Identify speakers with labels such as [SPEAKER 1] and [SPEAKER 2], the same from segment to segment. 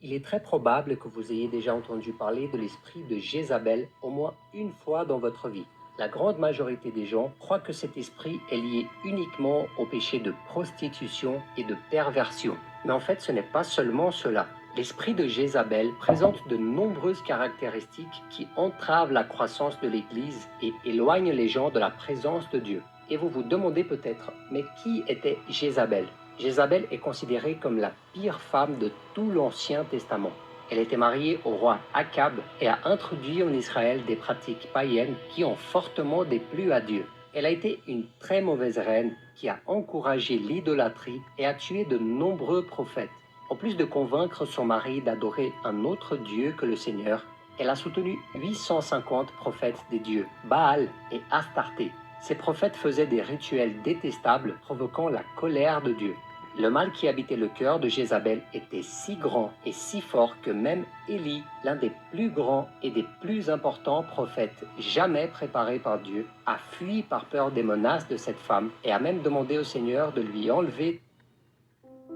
[SPEAKER 1] Il est très probable que vous ayez déjà entendu parler de l'esprit de Jézabel au moins une fois dans votre vie. La grande majorité des gens croient que cet esprit est lié uniquement au péché de prostitution et de perversion. Mais en fait, ce n'est pas seulement cela. L'esprit de Jézabel présente de nombreuses caractéristiques qui entravent la croissance de l'Église et éloignent les gens de la présence de Dieu. Et vous vous demandez peut-être, mais qui était Jézabel? Jézabel est considérée comme la pire femme de tout l'Ancien Testament. Elle était mariée au roi Akab et a introduit en Israël des pratiques païennes qui ont fortement déplu à Dieu. Elle a été une très mauvaise reine qui a encouragé l'idolâtrie et a tué de nombreux prophètes. En plus de convaincre son mari d'adorer un autre Dieu que le Seigneur, elle a soutenu 850 prophètes des dieux, Baal et Astarté. Ces prophètes faisaient des rituels détestables provoquant la colère de Dieu. Le mal qui habitait le cœur de Jézabel était si grand et si fort que même Élie, l'un des plus grands et des plus importants prophètes jamais préparés par Dieu, a fui par peur des menaces de cette femme et a même demandé au Seigneur de lui enlever.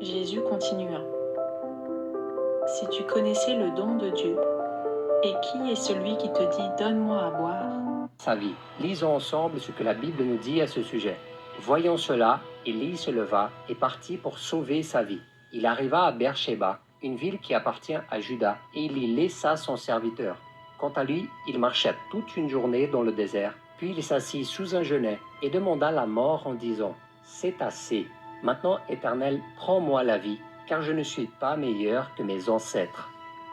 [SPEAKER 2] Jésus continua. Si tu connaissais le don de Dieu, et qui est celui qui te dit « Donne-moi à boire »
[SPEAKER 1] sa vie. Lisons ensemble ce que la Bible nous dit à ce sujet. Voyant cela, Élie se leva et partit pour sauver sa vie. Il arriva à Beersheba, une ville qui appartient à Juda, et il y laissa son serviteur. Quant à lui, il marcha toute une journée dans le désert, puis il s'assit sous un genêt et demanda la mort en disant « C'est assez. Maintenant, Éternel, prends-moi la vie, car je ne suis pas meilleur que mes ancêtres. »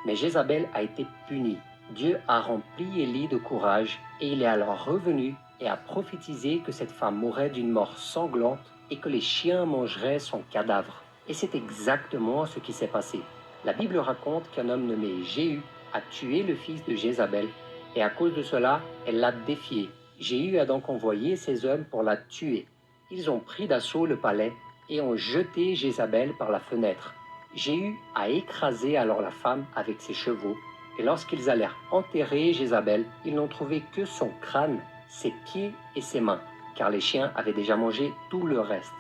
[SPEAKER 1] Mais Jézabel a été punie. Dieu a rempli Élie de courage et il est alors revenu et a prophétisé que cette femme mourrait d'une mort sanglante et que les chiens mangeraient son cadavre. Et c'est exactement ce qui s'est passé. La Bible raconte qu'un homme nommé Jéhu a tué le fils de Jézabel et à cause de cela, elle l'a défié. Jéhu a donc envoyé ses hommes pour la tuer. Ils ont pris d'assaut le palais et ont jeté Jézabel par la fenêtre. Jéhu a écrasé alors la femme avec ses chevaux. Et lorsqu'ils allèrent enterrer Jézabel, ils n'ont trouvé que son crâne, ses pieds et ses mains, car les chiens avaient déjà mangé tout le reste.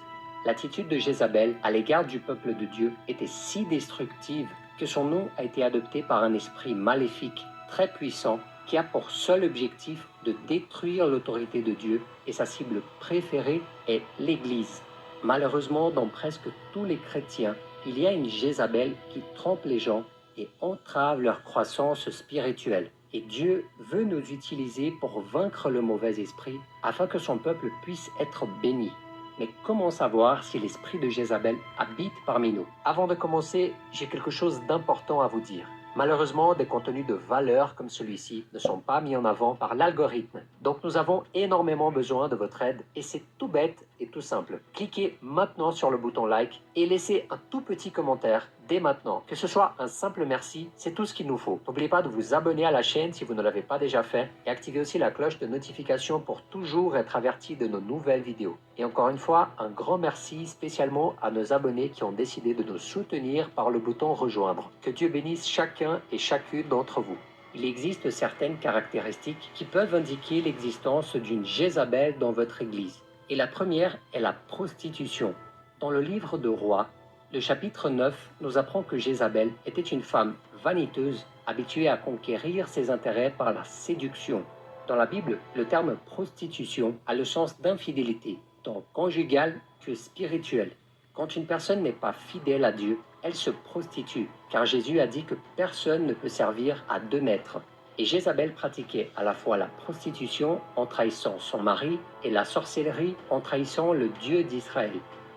[SPEAKER 1] L'attitude de Jézabel à l'égard du peuple de Dieu était si destructive que son nom a été adopté par un esprit maléfique, très puissant, qui a pour seul objectif de détruire l'autorité de Dieu et sa cible préférée est l'Église. Malheureusement, dans presque tous les chrétiens, il y a une Jézabel qui trompe les gens et entrave leur croissance spirituelle. Et Dieu veut nous utiliser pour vaincre le mauvais esprit afin que son peuple puisse être béni. Mais comment savoir si l'esprit de Jézabel habite parmi nous? Avant de commencer, j'ai quelque chose d'important à vous dire. Malheureusement, des contenus de valeur comme celui-ci ne sont pas mis en avant par l'algorithme. Donc nous avons énormément besoin de votre aide et c'est tout bête et tout simple. Cliquez maintenant sur le bouton like et laissez un tout petit commentaire dès maintenant. Que ce soit un simple merci, c'est tout ce qu'il nous faut. N'oubliez pas de vous abonner à la chaîne si vous ne l'avez pas déjà fait et activez aussi la cloche de notification pour toujours être averti de nos nouvelles vidéos. Et encore une fois, un grand merci spécialement à nos abonnés qui ont décidé de nous soutenir par le bouton rejoindre. Que Dieu bénisse chacun et chacune d'entre vous. Il existe certaines caractéristiques qui peuvent indiquer l'existence d'une Jézabel dans votre église. Et la première est la prostitution. Dans le livre de Rois, le chapitre 9 nous apprend que Jézabel était une femme vaniteuse, habituée à conquérir ses intérêts par la séduction. Dans la Bible, le terme prostitution a le sens d'infidélité, tant conjugale que spirituelle. Quand une personne n'est pas fidèle à Dieu, elle se prostitue, car Jésus a dit que personne ne peut servir à deux maîtres. Et Jézabel pratiquait à la fois la prostitution en trahissant son mari et la sorcellerie en trahissant le Dieu d'Israël.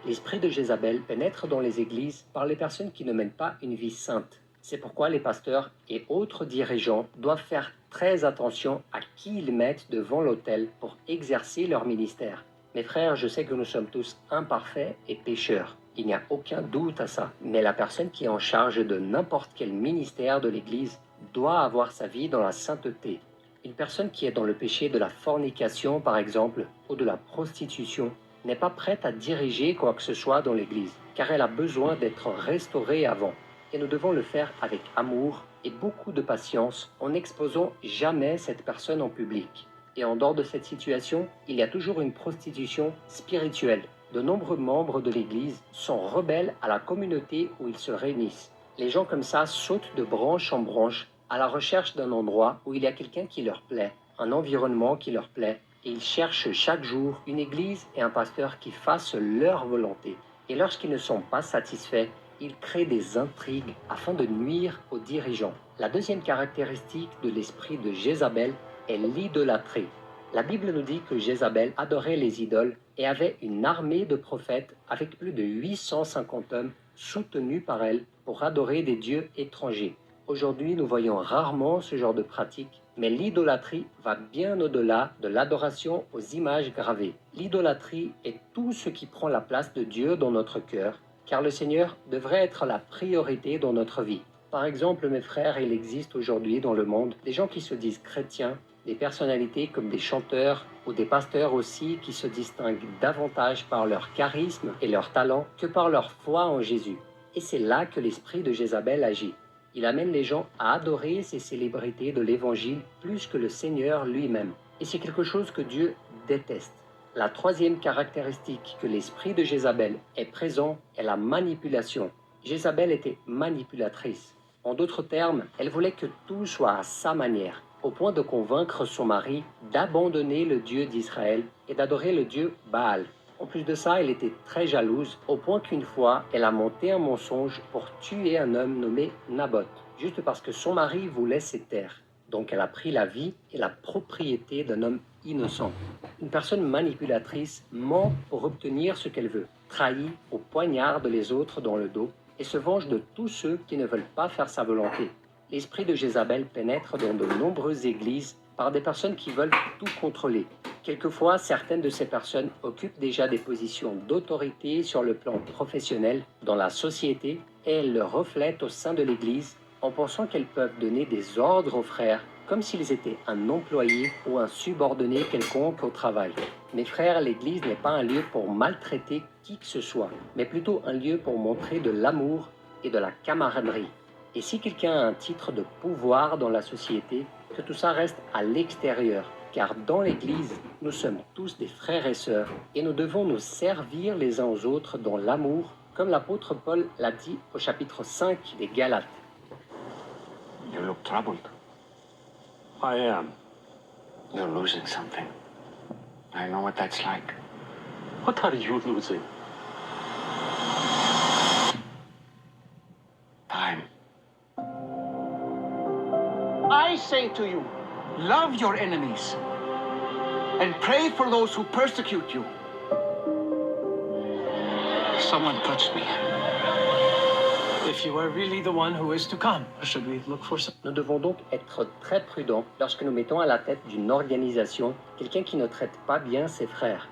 [SPEAKER 1] L'esprit de Jézabel pénètre dans les églises par les personnes qui ne mènent pas une vie sainte. C'est pourquoi les pasteurs et autres dirigeants doivent faire très attention à qui ils mettent devant l'autel pour exercer leur ministère. Mes frères, je sais que nous sommes tous imparfaits et pécheurs. Il n'y a aucun doute à ça. Mais la personne qui est en charge de n'importe quel ministère de l'Église doit avoir sa vie dans la sainteté. Une personne qui est dans le péché de la fornication, par exemple, ou de la prostitution, n'est pas prête à diriger quoi que ce soit dans l'Église, car elle a besoin d'être restaurée avant. Et nous devons le faire avec amour et beaucoup de patience, en n'exposant jamais cette personne en public. Et en dehors de cette situation, il y a toujours une prostitution spirituelle. De nombreux membres de l'Église sont rebelles à la communauté où ils se réunissent. Les gens comme ça sautent de branche en branche à la recherche d'un endroit où il y a quelqu'un qui leur plaît, un environnement qui leur plaît, et ils cherchent chaque jour une église et un pasteur qui fassent leur volonté. Et lorsqu'ils ne sont pas satisfaits, ils créent des intrigues afin de nuire aux dirigeants. La deuxième caractéristique de l'esprit de Jézabel est l'idolâtrie. La Bible nous dit que Jézabel adorait les idoles et avait une armée de prophètes avec plus de 850 hommes soutenus par elle pour adorer des dieux étrangers. Aujourd'hui, nous voyons rarement ce genre de pratique, mais l'idolâtrie va bien au-delà de l'adoration aux images gravées. L'idolâtrie est tout ce qui prend la place de Dieu dans notre cœur, car le Seigneur devrait être la priorité dans notre vie. Par exemple, mes frères, il existe aujourd'hui dans le monde des gens qui se disent chrétiens, des personnalités comme des chanteurs ou des pasteurs aussi qui se distinguent davantage par leur charisme et leur talent que par leur foi en Jésus. Et c'est là que l'esprit de Jézabel agit. Il amène les gens à adorer ces célébrités de l'Évangile plus que le Seigneur lui-même. Et c'est quelque chose que Dieu déteste. La troisième caractéristique que l'esprit de Jézabel est présent est la manipulation. Jézabel était manipulatrice. En d'autres termes, elle voulait que tout soit à sa manière, au point de convaincre son mari d'abandonner le Dieu d'Israël et d'adorer le Dieu Baal. En plus de ça, elle était très jalouse, au point qu'une fois, elle a monté un mensonge pour tuer un homme nommé Naboth, juste parce que son mari voulait ses terres. Donc elle a pris la vie et la propriété d'un homme innocent. Une personne manipulatrice ment pour obtenir ce qu'elle veut, trahit ou poignarde les autres dans le dos et se venge de tous ceux qui ne veulent pas faire sa volonté. L'esprit de Jézabel pénètre dans de nombreuses églises par des personnes qui veulent tout contrôler. Quelquefois, certaines de ces personnes occupent déjà des positions d'autorité sur le plan professionnel dans la société et elles le reflètent au sein de l'Église en pensant qu'elles peuvent donner des ordres aux frères comme s'ils étaient un employé ou un subordonné quelconque au travail. Mes frères, l'Église n'est pas un lieu pour maltraiter qui que ce soit, mais plutôt un lieu pour montrer de l'amour et de la camaraderie. Et si quelqu'un a un titre de pouvoir dans la société, que tout ça reste à l'extérieur, car dans l'Église, nous sommes tous des frères et sœurs, et nous devons nous servir les uns aux autres dans l'amour, comme l'apôtre Paul l'a dit au chapitre 5 des Galates.
[SPEAKER 3] You look troubled.
[SPEAKER 4] I am.
[SPEAKER 3] You're losing something. I know what that's like.
[SPEAKER 4] What are you losing?
[SPEAKER 3] Time.
[SPEAKER 5] I say to you, love your enemies and pray for those who persecute you. Someone touched me.
[SPEAKER 6] If you are really the one who is to come, should we look for some?
[SPEAKER 1] Nous devons donc être très prudents lorsque nous mettons à la tête d'une organisation quelqu'un qui ne traite pas bien ses frères.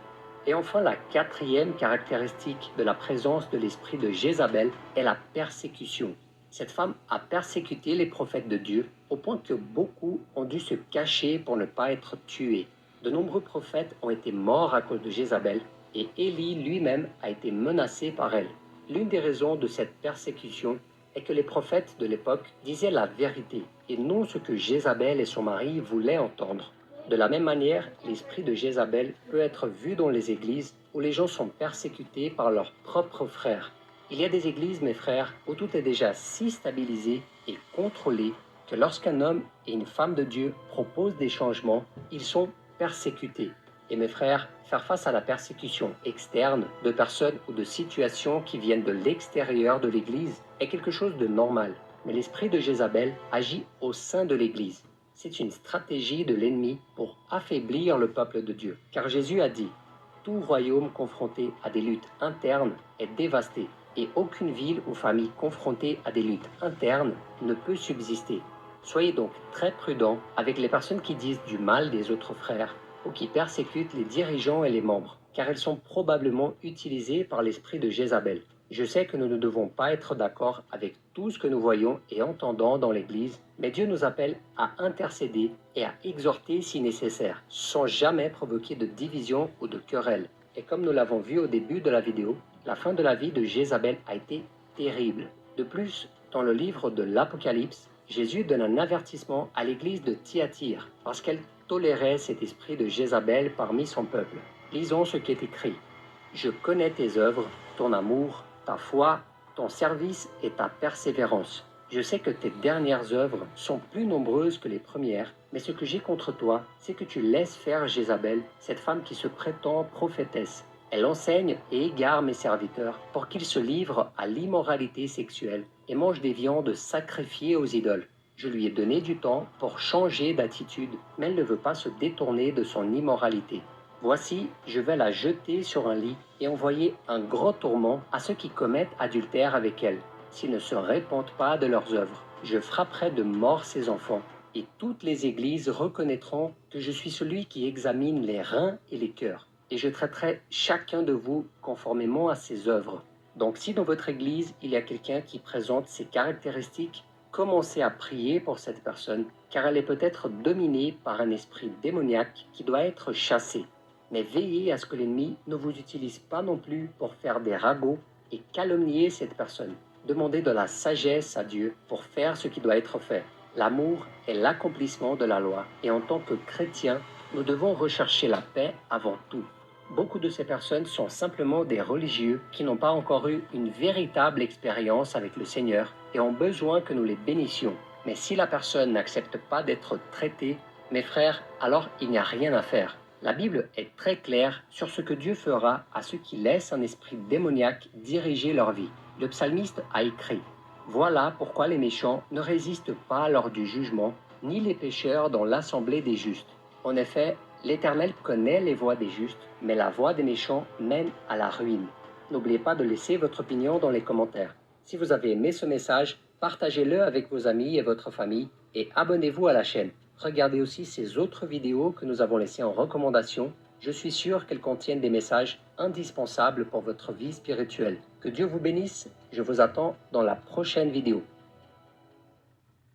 [SPEAKER 1] Et enfin, la quatrième caractéristique de la présence de l'esprit de Jézabel est la persécution. Cette femme a persécuté les prophètes de Dieu au point que beaucoup ont dû se cacher pour ne pas être tués. De nombreux prophètes ont été morts à cause de Jézabel et Élie lui-même a été menacé par elle. L'une des raisons de cette persécution est que les prophètes de l'époque disaient la vérité et non ce que Jézabel et son mari voulaient entendre. De la même manière, l'esprit de Jézabel peut être vu dans les églises où les gens sont persécutés par leurs propres frères. Il y a des églises, mes frères, où tout est déjà si stabilisé et contrôlé que lorsqu'un homme et une femme de Dieu proposent des changements, ils sont persécutés. Et mes frères, faire face à la persécution externe de personnes ou de situations qui viennent de l'extérieur de l'Église est quelque chose de normal. Mais l'esprit de Jézabel agit au sein de l'Église. C'est une stratégie de l'ennemi pour affaiblir le peuple de Dieu. Car Jésus a dit « Tout royaume confronté à des luttes internes est dévasté, et aucune ville ou famille confrontée à des luttes internes ne peut subsister. » Soyez donc très prudents avec les personnes qui disent du mal des autres frères ou qui persécutent les dirigeants et les membres, car elles sont probablement utilisées par l'esprit de Jézabel. Je sais que nous ne devons pas être d'accord avec tout ce que nous voyons et entendons dans l'Église, mais Dieu nous appelle à intercéder et à exhorter si nécessaire, sans jamais provoquer de division ou de querelle. Et comme nous l'avons vu au début de la vidéo, la fin de la vie de Jézabel a été terrible. De plus, dans le livre de l'Apocalypse, Jésus donne un avertissement à l'église de Thyatire parce qu'elle tolérait cet esprit de Jézabel parmi son peuple. Lisons ce qui est écrit. « Je connais tes œuvres, ton amour, ta foi ton service et ta persévérance. Je sais que tes dernières œuvres sont plus nombreuses que les premières, mais ce que j'ai contre toi, c'est que tu laisses faire Jézabel, cette femme qui se prétend prophétesse. Elle enseigne et égare mes serviteurs pour qu'ils se livrent à l'immoralité sexuelle et mangent des viandes sacrifiées aux idoles. Je lui ai donné du temps pour changer d'attitude, mais elle ne veut pas se détourner de son immoralité. Voici, je vais la jeter sur un lit et envoyer un grand tourment à ceux qui commettent adultère avec elle, s'ils ne se repentent pas de leurs œuvres. Je frapperai de mort ses enfants, et toutes les églises reconnaîtront que je suis celui qui examine les reins et les cœurs, et je traiterai chacun de vous conformément à ses œuvres. Donc si dans votre église, il y a quelqu'un qui présente ces caractéristiques, commencez à prier pour cette personne, car elle est peut-être dominée par un esprit démoniaque qui doit être chassé. Mais veillez à ce que l'ennemi ne vous utilise pas non plus pour faire des ragots et calomnier cette personne. Demandez de la sagesse à Dieu pour faire ce qui doit être fait. L'amour est l'accomplissement de la loi, et en tant que chrétiens, nous devons rechercher la paix avant tout. Beaucoup de ces personnes sont simplement des religieux qui n'ont pas encore eu une véritable expérience avec le Seigneur et ont besoin que nous les bénissions. Mais si la personne n'accepte pas d'être traitée, mes frères, alors il n'y a rien à faire. La Bible est très claire sur ce que Dieu fera à ceux qui laissent un esprit démoniaque diriger leur vie. Le psalmiste a écrit « Voilà pourquoi les méchants ne résistent pas lors du jugement, ni les pécheurs dans l'assemblée des justes. En effet, l'Éternel connaît les voies des justes, mais la voie des méchants mène à la ruine. » N'oubliez pas de laisser votre opinion dans les commentaires. Si vous avez aimé ce message, partagez-le avec vos amis et votre famille et abonnez-vous à la chaîne. Regardez aussi ces autres vidéos que nous avons laissées en recommandation. Je suis sûr qu'elles contiennent des messages indispensables pour votre vie spirituelle. Que Dieu vous bénisse. Je vous attends dans la prochaine vidéo.